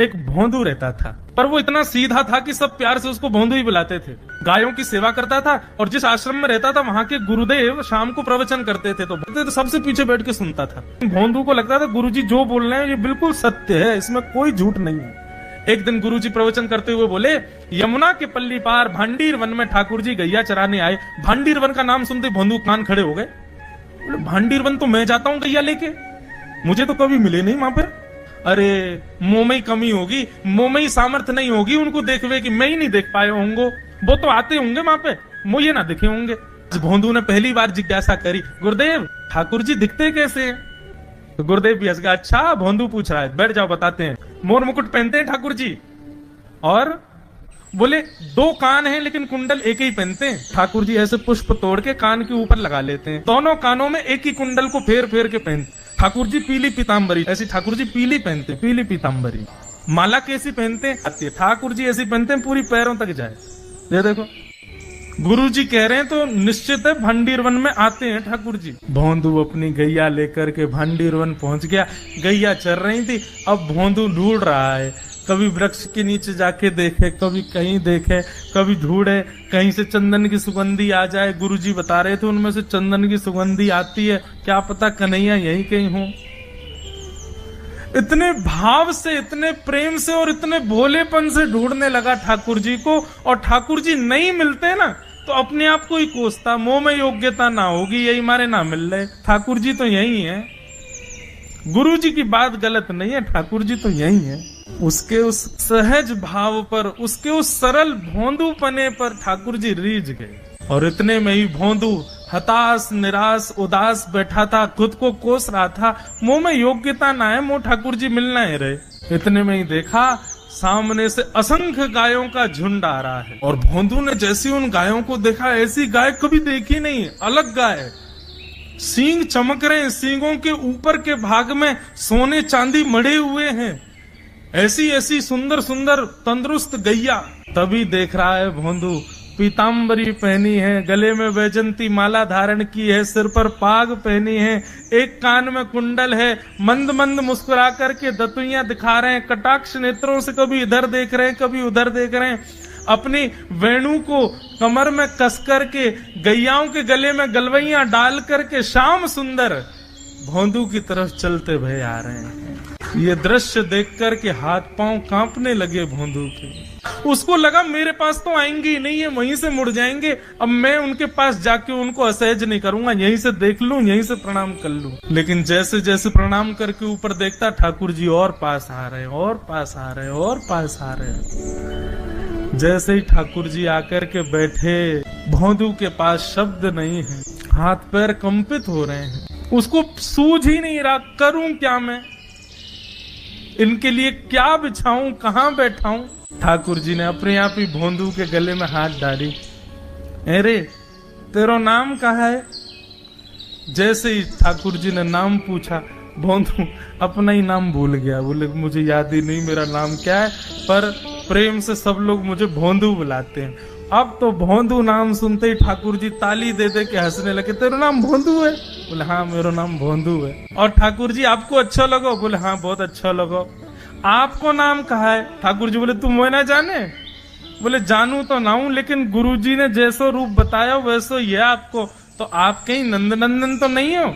एक भोंदू रहता था, पर वो इतना सीधा था कि सब प्यार से उसको भोंदू ही बुलाते थे। गायों की सेवा करता था और जिस आश्रम में रहता था वहां के गुरुदेव शाम को प्रवचन करते थे तो सबसे पीछे बैठ के सुनता था। भोंदू को लगता था गुरुजी जो बोल रहे हैं ये बिल्कुल सत्य है, इसमें कोई झूठ नहीं है। एक दिन गुरुजी प्रवचन करते हुए बोले, यमुना के पल्ली पार भांडीर वन में ठाकुर जी गैया चराने आए। भांडीर वन का नाम सुनते भोंदू कान खड़े हो गए। भांडीर वन तो मैं जाता हूँ गैया लेके, मुझे तो कभी मिले नहीं वहां पर। अरे मुंह में ही कमी होगी, मुंह में ही सामर्थ्य नहीं होगी उनको देखवे कि मैं ही नहीं देख पाए होंगे, वो तो आते होंगे वहां पे, मुझे ना दिखे होंगे। भोंदू ने पहली बार जिज्ञासा करी, गुरुदेव ठाकुर जी दिखते कैसे हैं? तो गुरुदेव भी हंस गया, अच्छा भोंदू पूछ रहा है, बैठ जाओ बताते हैं। मोर मुकुट पहनते हैं ठाकुर जी, और बोले 2 कान हैं लेकिन कुंडल एक ही पहनते हैं। ठाकुर जी ऐसे पुष्प तोड़ के कान के ऊपर लगा लेते हैं, दोनों कानों में एक ही कुंडल को फेर फेर के पहनते। ठाकुर जी पीली पीताम्बरी, ऐसी ठाकुर जी पीली पहनते, पीली पीताम्बरी। माला कैसी पहनते हैं? ठाकुर जी ऐसी पहनते हैं पूरी पैरों तक जाए। ये देखो गुरु जी कह रहे हैं तो निश्चित है भांडीर वन में आते हैं ठाकुर जी। भोंदू अपनी गैया लेकर के भांडीर वन पहुंच गया। गैया चर रही थी, अब भोंदू ढूंढ रहा है, कभी वृक्ष के नीचे जाके देखे, कभी कहीं देखे, कभी ढूंढे कहीं से चंदन की सुगंधी आ जाए। गुरुजी बता रहे थे उनमें से चंदन की सुगंधी आती है, क्या पता कन्हैया यहीं कहीं हो। इतने भाव से, इतने प्रेम से और इतने भोलेपन से ढूंढने लगा ठाकुर जी को, और ठाकुर जी नहीं मिलते ना तो अपने आप को ही कोसता, मोह में योग्यता ना होगी, यही मारे ना मिल रहे, ठाकुर जी तो यही है। गुरु जी की बात गलत नहीं है, ठाकुर जी तो यही है। उसके उस सहज भाव पर, उसके उस सरल भोंदू पने पर ठाकुर जी रीझ गए। और इतने में ही भोंदू हताश, निराश, उदास बैठा था, खुद को कोस रहा था, मुंह में योग्यता ना है, मुंह ठाकुर जी मिलना ही रहे। इतने में ही देखा सामने से असंख्य गायों का झुंड आ रहा है, और भोंदू ने जैसी उन गायों को देखा, ऐसी गाय कभी देखी नहीं, अलग गाय, सींग चमक रहे हैं, सींगों के ऊपर के भाग में सोने चांदी मढ़े हुए हैं, ऐसी ऐसी सुंदर सुंदर तंदुरुस्त गैया। तभी देख रहा है भोंदू, पीताम्बरी पहनी है, गले में वैजंती माला धारण की है, सिर पर पाग पहनी है, एक कान में कुंडल है, मंद मंद मुस्कुरा करके दतुइयां दिखा रहे हैं, कटाक्ष नेत्रों से कभी इधर देख रहे हैं, कभी उधर देख रहे हैं, अपनी वेणु को कमर में कस करके गैयाओं के गले में गलवैया डाल करके श्याम सुंदर भोंदू की तरफ चलते भय आ रहे हैं। ये दृश्य देख करके हाथ पांव कांपने लगे भोंदू के। उसको लगा मेरे पास तो आएंगे ही नहीं है, वहीं से मुड़ जाएंगे, अब मैं उनके पास जाके उनको असहज नहीं करूंगा, यहीं से देख लूं, यहीं से प्रणाम कर लूं। लेकिन जैसे जैसे प्रणाम करके ऊपर देखता, ठाकुर जी और पास आ रहे, और पास आ रहे, और पास आ रहे। जैसे ही ठाकुर जी आकर के बैठे, भोंदू के पास शब्द नहीं है, हाथ पैर कंपित हो रहे हैं, उसको सूझ ही नहीं रहा करूं क्या मैं, इनके लिए क्या बिछाऊं, कहां बैठाऊं। ठाकुर जी ने अपने आप ही भोंदू के गले में हाथ डाली, अरे तेरा नाम कहा है? जैसे ही ठाकुर जी ने नाम पूछा, भोंदू अपना ही नाम भूल गया, बोले मुझे याद ही नहीं मेरा नाम क्या है, पर प्रेम से सब लोग मुझे भोंदू बुलाते हैं। अब तो भोंदू नाम सुनते ही ठाकुर जी ताली दे दे के हंसने लगे, तेरा नाम भोंदू है? बोले हाँ मेरा नाम भोंदू है। और ठाकुर जी आपको अच्छा लगो? बोले हाँ बहुत अच्छा लगो। आपको नाम कहा है? ठाकुर जी बोले तुम वो ना जाने? बोले जानू तो ना हूं, लेकिन गुरु जी ने जैसो रूप बताया वैसो ये आपको, तो आप कहीं नंद नंदन तो नहीं हो?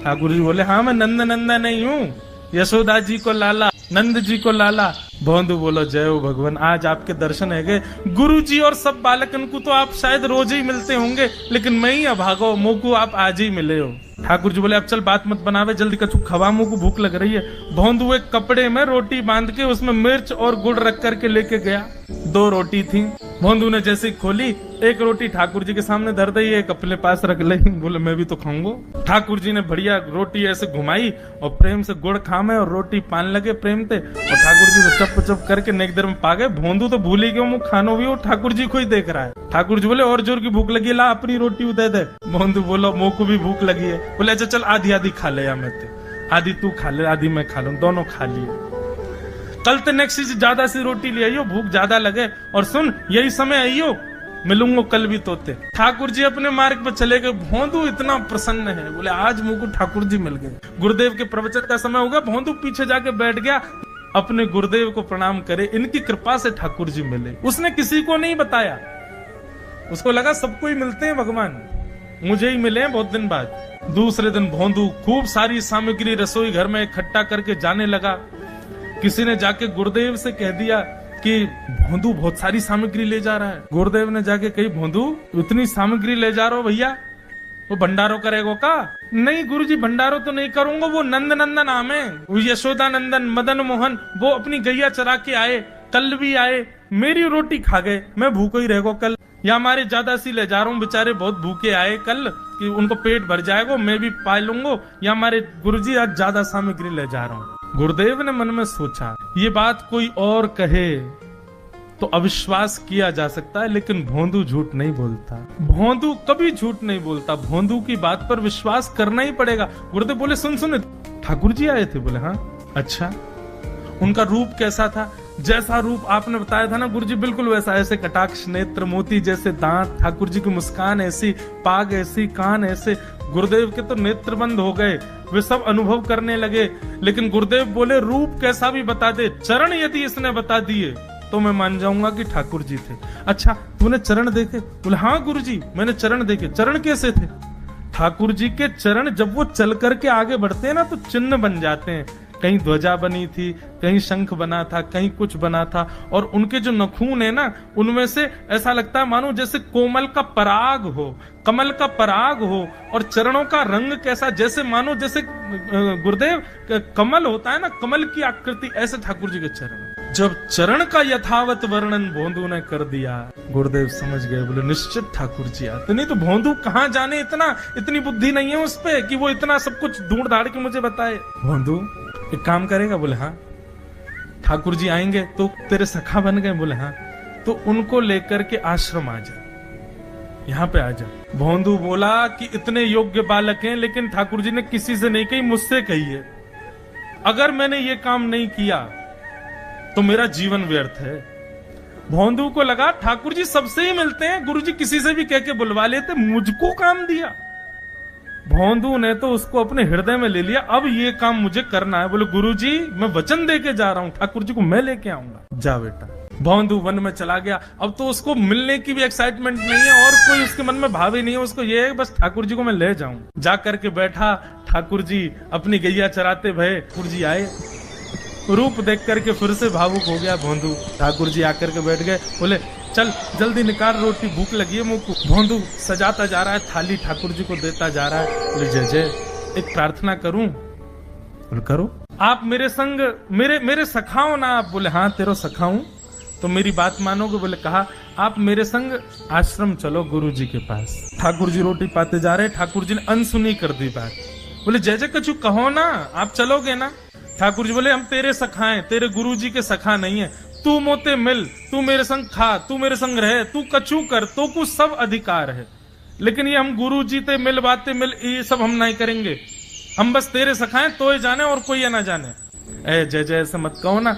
ठाकुर जी बोले हाँ मैं नंद नंदन नहीं हूँ, यशोदा जी को लाला, नंद जी को लाला। भोंदू बोलो जय हो भगवान, आज आपके दर्शन है गए। गुरु जी और सब बालकन को तो आप शायद रोज ही मिलते होंगे, लेकिन मैं ही अभागो, मुँह को आप आज ही मिले हो। ठाकुर जी बोले अब चल बात मत बनावे, जल्दी कछु खवा, मुँह को भूख लग रही है। भोंदू एक कपड़े में रोटी बांध के उसमें मिर्च और गुड़ रख करके लेके गया। 2 रोटी थी, भोंदू ने जैसे खोली, एक रोटी ठाकुर जी के सामने धर दी, एक अपने पास रख ली, बोले मैं भी तो खाऊंगा। ठाकुर जी ने बढ़िया रोटी ऐसे घुमाई और प्रेम से गुड़ खामे और रोटी पान लगे प्रेम से, और ठाकुर जी को चप चप करके नेक देर में पा गए। भोंदू तो भूल ही गया, मुँह खानो भी, और ठाकुर जी को ही देख रहा है। ठाकुर जी बोले और जोर की भूख लगी, ला अपनी रोटी दे दे। भोंदू बोलो मुँह को भी भूख लगी है। बोले अच्छा चल आधी आधी खा ले, या मैं आधी तू खा ले आधी मैं खा लूं, दोनों खा लिए। कल तो नेक्स्ट से ज्यादा सी रोटी ले आइयो, भूख ज्यादा लगे, और सुन यही समय आइयो, मिलूंगा कल भी तोते। ठाकुर जी अपने मार्ग पर चले गए। भोंदू इतना प्रसन्न है, बोले आज मुझको ठाकुर जी मिल गए। गुरुदेव के प्रवचन का समय हो गया, भोंदू पीछे जाके बैठ गया। अपने गुरुदेव को प्रणाम करे, इनकी कृपा से ठाकुर जी मिले। उसने किसी को नहीं बताया, उसको लगा सबको ही मिलते हैं भगवान, मुझे ही मिले हैं बहुत दिन बाद। दूसरे दिन भोंदू खूब सारी सामग्री रसोई घर में इकट्ठा करके जाने लगा। किसी ने जाके गुरुदेव से कह दिया कि भोंदू बहुत सारी सामग्री ले जा रहा है। गुरुदेव ने जाके कही, भोंदू इतनी सामग्री ले जा रहा हो भैया, वो भंडारो करेगो का? नहीं गुरुजी, भंडारो तो नहीं करूंगा, वो नंद नंदन नाम है, वो यशोदा नंदन मदन मोहन, वो अपनी गैया चरा के आए, कल भी आए, मेरी रोटी खा गए, मैं भूखो ही रहेगो कल, या हमारे ज्यादा सी ले जा रहा हूँ, बेचारे बहुत भूखे आए कल कि उनको पेट भर जाएगा, मैं भी पा लूंगा, या हमारे गुरुजी आज ज्यादा सामग्री ले जा रहा हूँ। गुरुदेव ने मन में सोचा, ये बात कोई और कहे तो अविश्वास किया जा सकता है, लेकिन भोंदू झूठ नहीं बोलता, भोंदू कभी झूठ नहीं बोलता, भोंदू की बात पर विश्वास करना ही पड़ेगा। गुरुदेव बोले, सुन ठाकुर जी आए थे? बोले हाँ। अच्छा, उनका रूप कैसा था? जैसा रूप आपने बताया था ना गुरुजी, बिल्कुल वैसा, ऐसे कटाक्ष नेत्र, मोती जैसे दांत, ठाकुर जी की मुस्कान ऐसी, पाग ऐसी, कान ऐसे। गुरुदेव के तो नेत्र बंद हो गए, वे सब अनुभव करने लगे, लेकिन गुरुदेव बोले, रूप कैसा भी बता दे, चरण यदि इसने बता दिए तो मैं मान जाऊंगा कि ठाकुर जी थे। अच्छा, तूने चरण देखे? बोले हाँ गुरुजी, मैंने चरण देखे। चरण कैसे थे? ठाकुर जी के चरण जब वो चल करके आगे बढ़ते हैं ना, तो चिन्ह बन जाते हैं, कहीं ध्वजा बनी थी, कहीं शंख बना था, कहीं कुछ बना था, और उनके जो नखून है ना, उनमें से ऐसा लगता है मानो जैसे कोमल का पराग हो, कमल का पराग हो, और चरणों का रंग कैसा, जैसे मानो जैसे गुरुदेव कमल होता है ना, कमल की आकृति, ऐसे ठाकुर जी के चरण। जब चरण का यथावत वर्णन भोंदू ने कर दिया, गुरुदेव समझ गए, बोले निश्चित ठाकुर जी आते। नहीं तो भोंदू कहाँ जाने, इतनी बुद्धि नहीं है उस पे कि वो इतना सब कुछ ढूंढ धाड़ के मुझे बताए। भोंदू एक काम करेगा? बोले हाँ। ठाकुर जी आएंगे तो तेरे सखा बन गए? बोले हाँ। तो उनको लेकर के आश्रम आ जा, यहाँ पे आ जा। भोंदू बोला कि इतने योग्य बालक हैं, लेकिन ठाकुर जी ने किसी से नहीं कही, मुझसे कही है। अगर मैंने ये काम नहीं किया तो मेरा जीवन व्यर्थ है। भोंदू को लगा ठाकुर जी सबसे ही मिलते हैं, गुरु जी किसी से भी कह के बुलवा लेते, मुझको काम दिया। भोंदू ने तो उसको अपने हृदय में ले लिया, अब ये काम मुझे करना है। बोले गुरुजी मैं वचन दे के जा रहा हूँ, ठाकुर जी को मैं लेके आऊंगा। जा बेटा। भोंदू वन में चला गया। अब तो उसको मिलने की भी एक्साइटमेंट नहीं है और कोई उसके मन में भाव ही नहीं है, उसको ये है बस ठाकुर जी को मैं ले जाऊं। जा करके बैठा, ठाकुर जी अपनी गैया चराते भये, ठाकुर जी आए, रूप देख करके फिर से भावुक हो गया भोंदू। ठाकुर जी आकर के बैठ गए, बोले चल जल्दी निकाल रोटी, भूख लगी है मुंह को। भोंदू सजाता जा रहा है थाली, ठाकुर जी को देता जा रहा है। बोले जय जय, एक प्रार्थना करूं? बोले करो। आप मेरे संग मेरे सखाओ ना आप? बोले हाँ तेरो सखाऊं तो मेरी बात मानोगे? बोले कहा, आप मेरे संग आश्रम चलो गुरु जी के पास। ठाकुर जी रोटी पाते जा रहे, ठाकुर जी ने अनसुनी कर दी बात। बोले जय जय कछु कहो ना, आप चलोगे ना? ठाकुर जी बोले हम तेरे सखा हैं, तेरे गुरु जी के सखा नहीं है। तू मोते मिल, तू मेरे संग खा, तू मेरे संग रहे, तू कछु कर, तो कुछ सब अधिकार है, लेकिन ये हम गुरु जी ते मिल बातें मिल ये सब हम नहीं करेंगे। हम बस तेरे सखा हैं, तो ये जाने और कोई ये ना जाने। ए जय जय ऐसे मत कहो ना,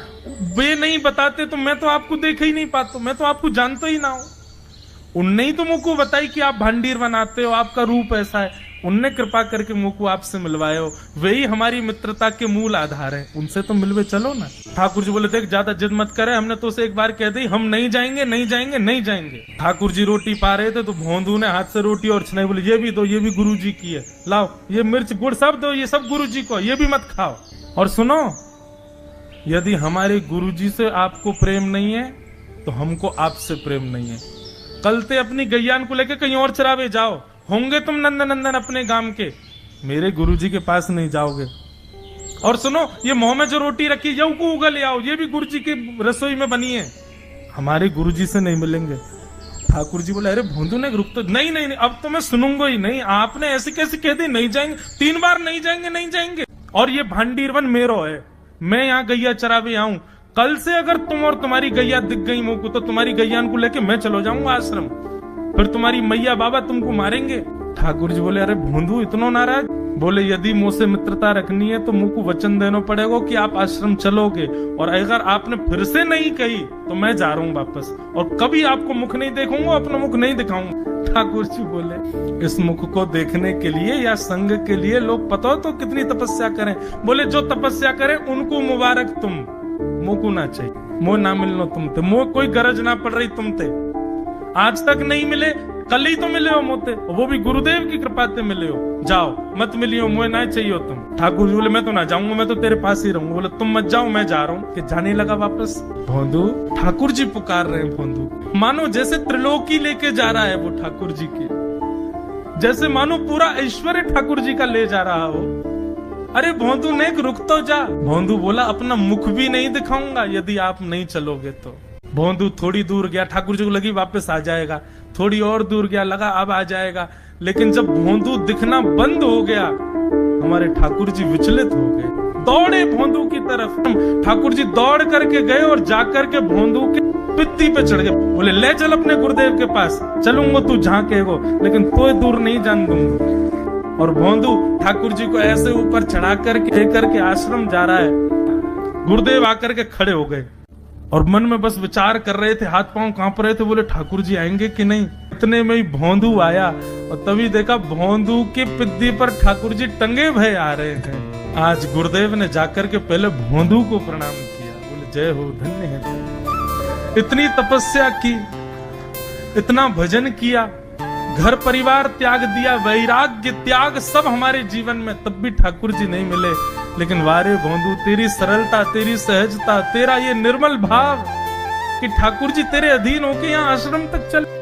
वे नहीं बताते तो मैं तो आपको देख ही नहीं पाता, मैं तो आपको जानता ही ना हूं। उनने ही तो मुझको बताई कि आप भांडीर बनाते हो, आपका रूप ऐसा है, उनने कृपा करके मुझको आपसे मिलवाए हो, वही हमारी मित्रता के मूल आधार है, उनसे तो मिलवे चलो ना। ठाकुर जी बोले देख ज्यादा जिद मत करे, हमने तो उसे एक बार कह दी हम नहीं जाएंगे नहीं जाएंगे नहीं जाएंगे। ठाकुर जी रोटी पा रहे थे तो भोंदू ने हाथ से रोटी और छनाई, बोले ये भी दो, ये भी गुरु जी की है, लाओ ये मिर्च गुड़ सब दो, ये सब गुरु जी को, ये भी मत खाओ। और सुनो, यदि हमारे गुरु जी से आपको प्रेम नहीं है तो हमको आपसे प्रेम नहीं है। कल ते अपनी गैयान को लेके कहीं और चरावे जाओ, होंगे तुम नंदन नंदन अपने गांव के, मेरे गुरुजी के पास नहीं जाओगे। और सुनो, ये मुंह में जो रोटी रखी यू को उगल ले आओ, ये भी गुरुजी की रसोई में बनी है, हमारे गुरुजी से नहीं मिलेंगे। ठाकुर जी बोले अरे भोंदू ने रुक तो नहीं नहीं नहीं, अब तो मैं सुनूंगा ही नहीं, आपने ऐसे कैसे कह दी नहीं जाएंगे, 3 बार नहीं जाएंगे नहीं जाएंगे। और ये भांडीरवन मेरो है, मैं यहाँ गैया चरावे आऊं, कल से अगर तुम और तुम्हारी गैया दिख गई मुंह को तो तुम्हारी गैया को लेके मैं चलो जाऊंगा आश्रम, फिर तुम्हारी मैया बाबा तुमको मारेंगे। ठाकुर जी बोले अरे भोंदू इतना नाराज? बोले यदि मुंह से मित्रता रखनी है तो मुंह को वचन देना पड़ेगा कि आप आश्रम चलोगे, और अगर आपने फिर से नहीं कही तो मैं जा रहा हूँ वापस, और कभी आपको मुख नहीं देखूंगा, अपना मुख नहीं दिखाऊंगा। ठाकुर जी बोले इस मुख को देखने के लिए या संग के लिए लोग पता हो तो कितनी तपस्या करें। बोले जो तपस्या करें उनको मुबारक तुम, मोको ना चाहिए, मो ना मिलनो तुमते, मो कोई गरज ना पड़ रही तुमते, आज तक नहीं मिले, कल ही तो मिले हो मोते, वो भी गुरुदेव की कृपा से मिले हो, जाओ मत मिलियो, मुझे ना चाहिए तुम। ठाकुर जी बोले मैं तो ना जाऊंगा, मैं तो तेरे पास ही रहूंगा। बोले तुम मत जाओ, मैं जा रहा हूँ। कि जाने लगा वापस। भोंदू, ठाकुर जी पुकार रहे हैं भोंदू, मानो जैसे त्रिलोकी लेके जा रहा है वो ठाकुर जी की, जैसे मानो पूरा ऐश्वर्य ठाकुर जी का ले जा रहा हो। अरे भोंदू ने रुक तो जा। भोंदू बोला अपना मुख भी नहीं दिखाऊंगा यदि आप नहीं चलोगे तो। भोंदू थोड़ी दूर गया, ठाकुर जी को लगी वापस आ जाएगा, थोड़ी और दूर गया, लगा अब आ जाएगा, लेकिन जब भोंदू दिखना बंद हो गया, हमारे ठाकुर जी विचलित हो गए, दौड़े भोंदू की तरफ। ठाकुर जी दौड़ करके गए और जाकर के भोंदू के पित्ती पे चढ़ गए। बोले ले चल अपने गुरुदेव के पास, चलूंगा तू जहां कहेगो, लेकिन तो दूर नहीं जान दूंगा। और भोंदू ठाकुर जी को ऐसे ऊपर चढ़ा करके लेकर के आश्रम जा रहा है। गुरुदेव आकर के खड़े हो गए और मन में बस विचार कर रहे थे, हाथ पांव कांप रहे थे, बोले ठाकुर जी आएंगे कि नहीं। इतने में ही भोंदू आया और तभी देखा भोंदू के पिद्दी पर ठाकुर जी टंगे भय आ रहे हैं। आज गुरुदेव ने जाकर के पहले भोंदू को प्रणाम किया, बोले जय हो, धन्य है। इतनी तपस्या की, इतना भजन किया, घर परिवार त्याग दिया, वैराग्य त्याग सब हमारे जीवन में, तब भी ठाकुर जी नहीं मिले। लेकिन वारे भोंदू, तेरी सरलता, तेरी सहजता, तेरा ये निर्मल भाव कि ठाकुर जी तेरे अधीन होके यहाँ आश्रम तक चले।